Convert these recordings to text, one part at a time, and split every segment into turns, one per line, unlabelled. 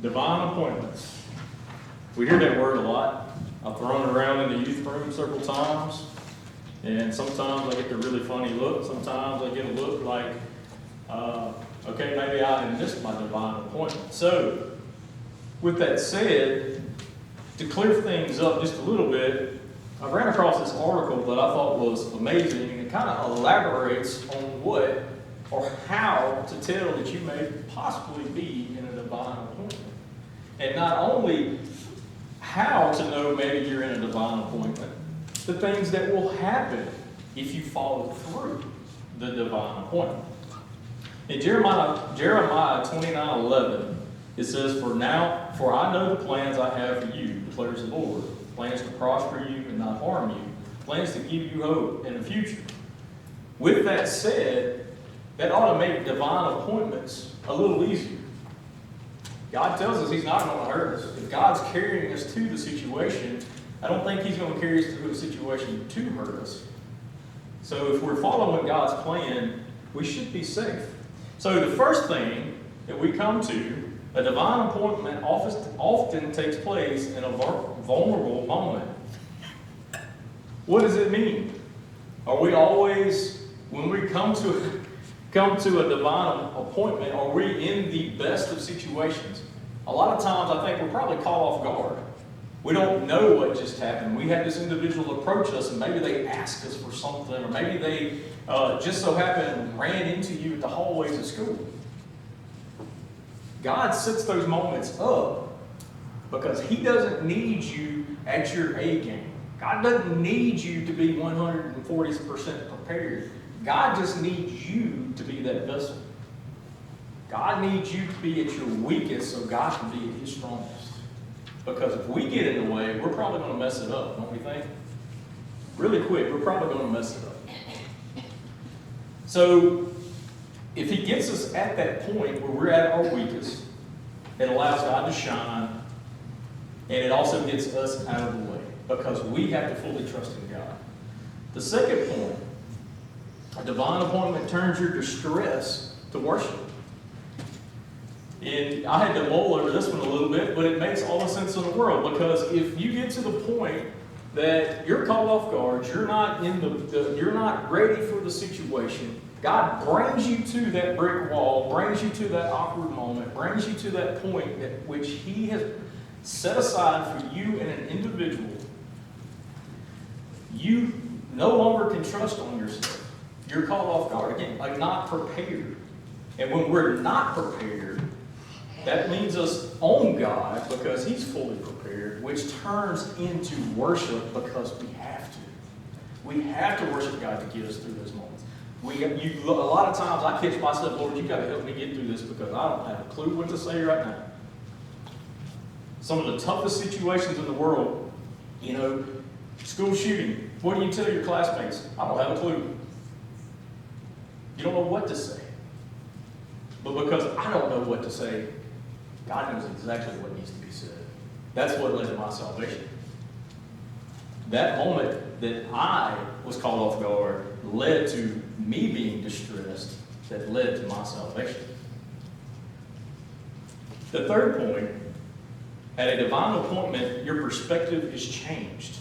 Divine appointments. We hear that word a lot. I've thrown it around in the youth room several times. And sometimes I get the really funny look. Sometimes I get a look like, okay, maybe I had missed my divine appointment. So, with that said, to clear things up just a little bit, I ran across this article that I thought was amazing. It kind of elaborates on what or how to tell that you may possibly be in a divine appointment. And not only how to know maybe you're in a divine appointment, the things that will happen if you follow through the divine appointment. In Jeremiah 29:11, it says, For I know the plans I have for you, declares the Lord, plans to prosper you and not harm you, plans to give you hope in the future. With that said, that ought to make divine appointments a little easier. God tells us He's not going to hurt us. If God's carrying us to the situation, I don't think He's going to carry us through a situation to hurt us. So if we're following God's plan, we should be safe. So the first thing that we come to, a divine appointment often takes place in a vulnerable moment. What does it mean? Are we always, when we come to a divine appointment, are we in the best of situations? A lot of times I think we're probably caught off guard. We don't know what just happened. We had this individual approach us and maybe they asked us for something, or maybe they just so happened and ran into you at the hallways of school. God sets those moments up because He doesn't need you at your A game. God doesn't need you to be 140% prepared. God just needs you to be that vessel. God needs you to be at your weakest so God can be at His strongest. Because if we get in the way, we're probably going to mess it up, don't we think? Really quick, we're probably going to mess it up. So, if He gets us at that point where we're at our weakest, it allows God to shine, and it also gets us out of the way, because we have to fully trust in God. The second point, a divine appointment turns your distress to worship. And I had to mull over this one a little bit, but it makes all the sense in the world, because if you get to the point that you're caught off guard, you're not you're not ready for the situation, God brings you to that brick wall, brings you to that awkward moment, brings you to that point at which He has set aside for you and an individual. You no longer can trust on yourself. You're caught off guard again, like not prepared. And when we're not prepared, that leads us on God because He's fully prepared, which turns into worship because we have to. We have to worship God to get us through those moments. A lot of times I catch myself, Lord, you got to help me get through this because I don't have a clue what to say right now. Some of the toughest situations in the world, school shooting. What do you tell your classmates? I don't have a clue. You don't know what to say. But because I don't know what to say, God knows exactly what needs to be said. That's what led to my salvation. That moment that I was caught off guard led to me being distressed, that led to my salvation. The third point, at a divine appointment, your perspective is changed.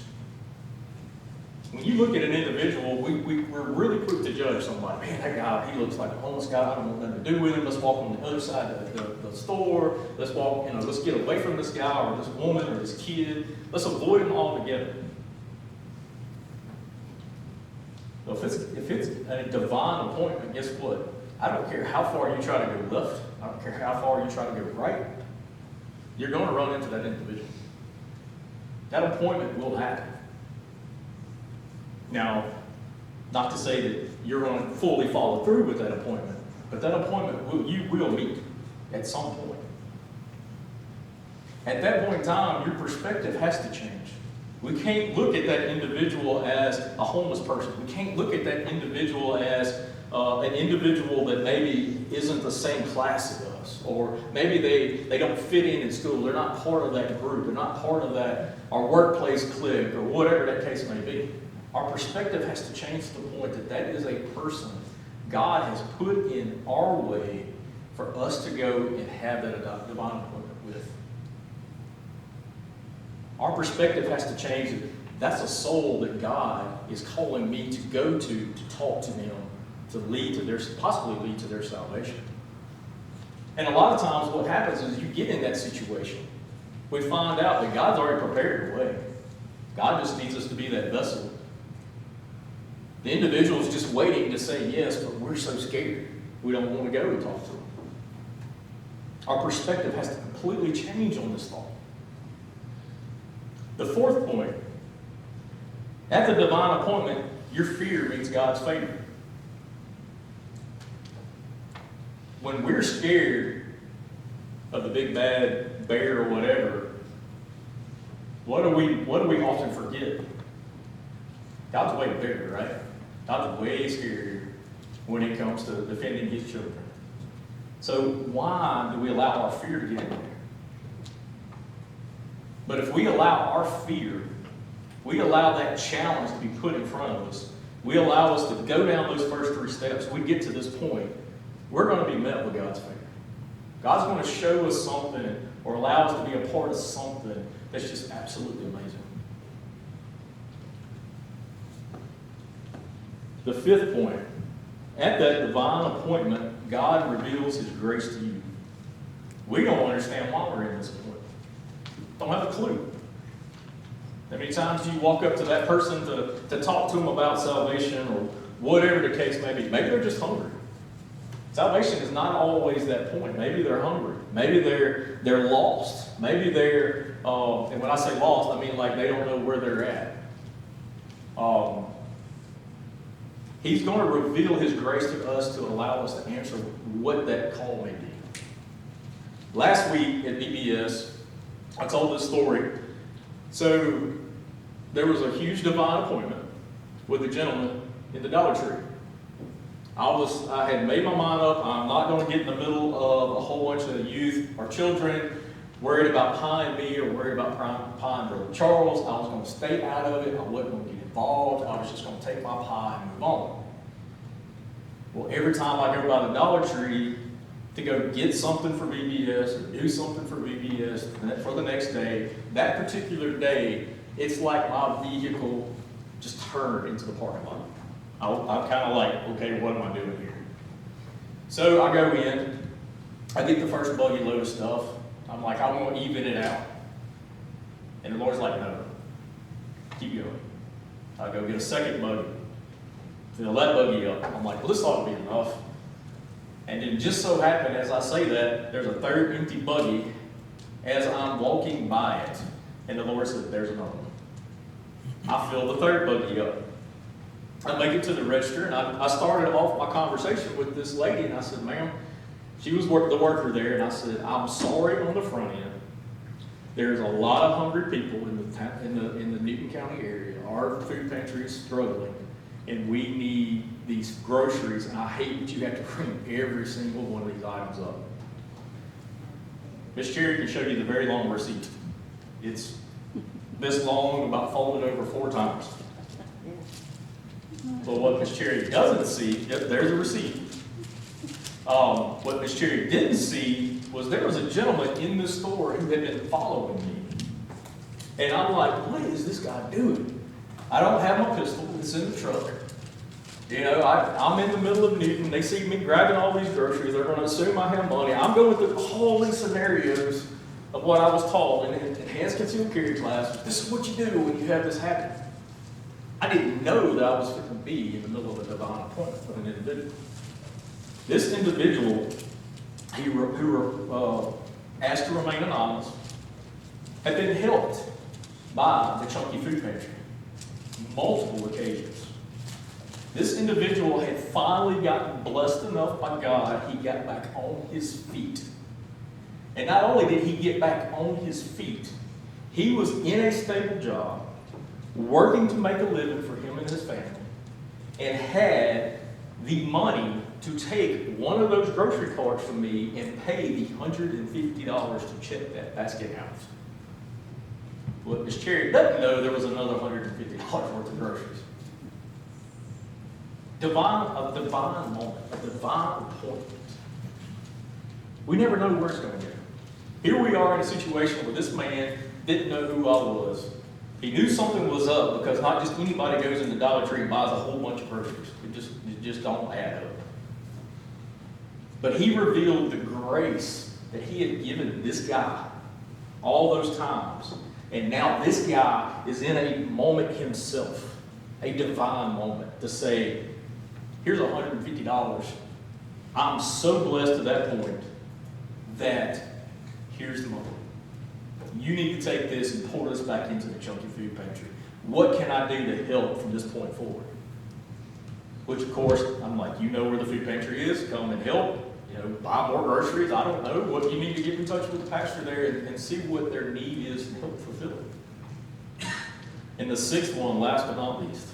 When you look at an individual, we're really quick to judge somebody. Man, that guy, he looks like a homeless guy. I don't want nothing to do with him. Let's walk on the other side of the store. Let's walk, let's get away from this guy or this woman or this kid. Let's avoid them altogether. If it's a divine appointment, guess what? I don't care how far you try to go left. I don't care how far you try to go right. You're going to run into that individual. That appointment will happen. Now, not to say that you're going to fully follow through with that appointment, but that appointment you will meet at some point. At that point in time, your perspective has to change. We can't look at that individual as a homeless person. We can't look at that individual as an individual that maybe isn't the same class as us, or maybe they don't fit in school. They're not part of that group. They're not part of our workplace clique, or whatever that case may be. Our perspective has to change to the point that that is a person God has put in our way for us to go and have that divine appointment with. Our perspective has to change. That's a soul that God is calling me to go to talk to them, to lead to their, possibly lead to their salvation. And a lot of times what happens is you get in that situation. We find out that God's already prepared the way. God just needs us to be that vessel. The individual is just waiting to say yes, but we're so scared. We don't want to go and talk to them. Our perspective has to completely change on this thought. The fourth point, at the divine appointment, your fear meets God's favor. When we're scared of the big bad bear or whatever, what do we often forget? God's way bigger, right? God's way scarier when it comes to defending his children. So why do we allow our fear to get in there? But if we allow our fear, we allow that challenge to be put in front of us, we allow us to go down those first three steps, we get to this point, we're going to be met with God's favor. God's going to show us something or allow us to be a part of something that's just absolutely amazing. The fifth point, at that divine appointment, God reveals his grace to you. We don't understand why we're in this point. Don't have a clue. How many times do you walk up to that person to talk to them about salvation or whatever the case may be? Maybe they're just hungry. Salvation is not always that point. Maybe they're hungry. Maybe they're lost. Maybe they're, and when I say lost, I mean like they don't know where they're at. He's going to reveal his grace to us to allow us to answer what that call may be. Last week at BBS, I told this story. So there was a huge divine appointment with a gentleman in the Dollar Tree. I had made my mind up. I'm not going to get in the middle of a whole bunch of youth or children worried about pieing me or worried about pieing Brother Charles. I was going to stay out of it. I wasn't going to get involved. I was just going to take my pie and move on. Well, every time I go by the Dollar Tree to go get something for BBS or do something for BBS for the next day, that particular day, it's like my vehicle just turned into the parking lot. I'm kind of like, okay, what am I doing here? So I go in, I get the first buggy load of stuff. I'm like, I'm going to even it out. And the Lord's like, no, keep going. I go get a second buggy. Fill that buggy up. I'm like, well, this ought to be enough. And then just so happened, as I say that, there's a third empty buggy as I'm walking by it. And the Lord said, there's another one. I fill the third buggy up. I make it to the register, and I started off my conversation with this lady, and I said, ma'am, she was the worker there, and I said, I'm sorry on the front end. There's a lot of hungry people in the Newton County area. Our food pantry is struggling, and we need these groceries, and I hate that you have to bring every single one of these items up. Miss Cherry can show you the very long receipt. It's this long, about folded over 4 times. But what Miss Cherry doesn't see, yep, there's a receipt. What Miss Cherry didn't see was there was a gentleman in the store who had been following me. And I'm like, what is this guy doing? I don't have my pistol, it's in the truck. You know, I'm in the middle of Newton, they see me grabbing all these groceries, they're going to assume I have money. I'm going through all these scenarios of what I was taught in enhanced concealed carry class. This is what you do when you have this happen. I didn't know that I was going to be in the middle of a divine appointment with an individual. This individual, who asked to remain anonymous, had been helped by the Chunky Food Pantry multiple occasions. This individual had finally gotten blessed enough by God, he got back on his feet. And not only did he get back on his feet, he was in a stable job, working to make a living for him and his family, and had the money to take one of those grocery carts from me and pay the $150 to check that basket out. What Miss Cherry doesn't know, there was another $150 worth of groceries. A divine moment, a divine appointment. We never know where it's going to go. Here we are in a situation where this man didn't know who I was. He knew something was up because not just anybody goes in the Dollar Tree and buys a whole bunch of groceries. It just don't add up. But he revealed the grace that he had given this guy all those times. And now this guy is in a moment himself, a divine moment, to say, here's $150. I'm so blessed to that point that here's the money. You need to take this and pour this back into the chunky food pantry. What can I do to help from this point forward? Which, of course, I'm like, you know where the food pantry is. Come and help. Buy more groceries. I don't know. What you need to get in touch with the pastor there and see what their need is and help fulfill it. And the sixth one, last but not least,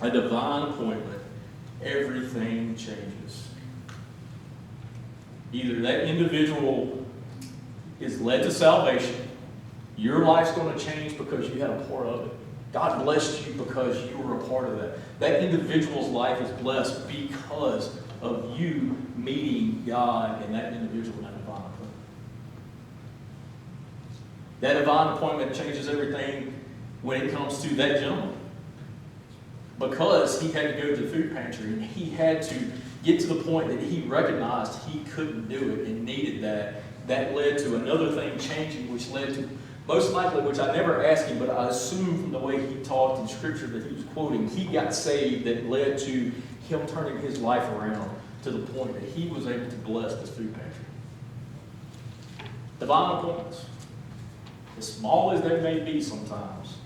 a divine appointment. Everything changes. Either that individual is led to salvation, your life's going to change because you had a part of it. God blessed you because you were a part of that. That individual's life is blessed because of you meeting God and that individual in that divine appointment. That divine appointment changes everything when it comes to that gentleman. Because he had to go to the food pantry and he had to get to the point that he recognized he couldn't do it and needed that. That led to another thing changing, which led to, most likely, which I never asked him, but I assume from the way he talked in Scripture that he was quoting, he got saved that led to him turning his life around to the point that he was able to bless this food pantry. Divine appointments, as small as they may be sometimes,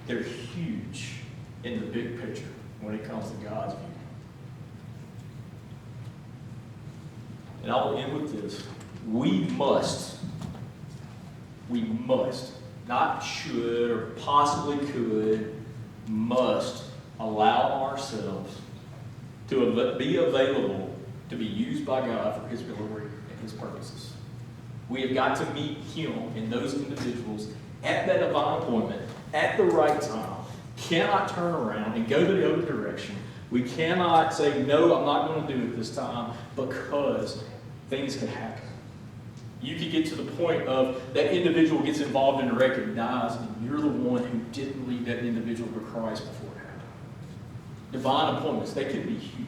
they're huge in the big picture when it comes to God's view. And I'll end with this. We must, not should or possibly could, must allow ourselves to be available to be used by God for His glory and His purposes. We have got to meet Him and those individuals at that divine appointment at the right time. Cannot turn around and go to the other direction. We cannot say, no, I'm not going to do it this time, because things can happen. You could get to the point of that individual gets involved in a wreck and dies, and you're the one who didn't lead that individual to Christ before it happened. Divine appointments, they can be huge.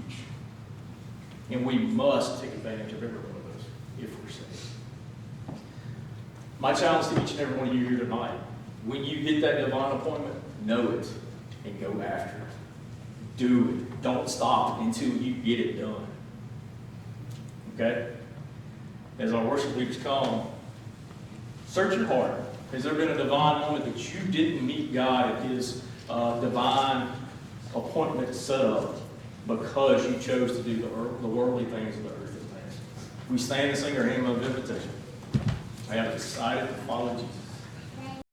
And we must take advantage of every one of those if we're saved. My challenge to each and every one of you here tonight, when you get that divine appointment, know it and go after it. Do it. Don't stop until you get it done. Okay? As our worship leaders come, search your heart. Has there been a divine moment that you didn't meet God at His divine appointment set up because you chose to do the worldly things and the earthly things? We stand and sing our hymn of invitation. I have decided to follow Jesus.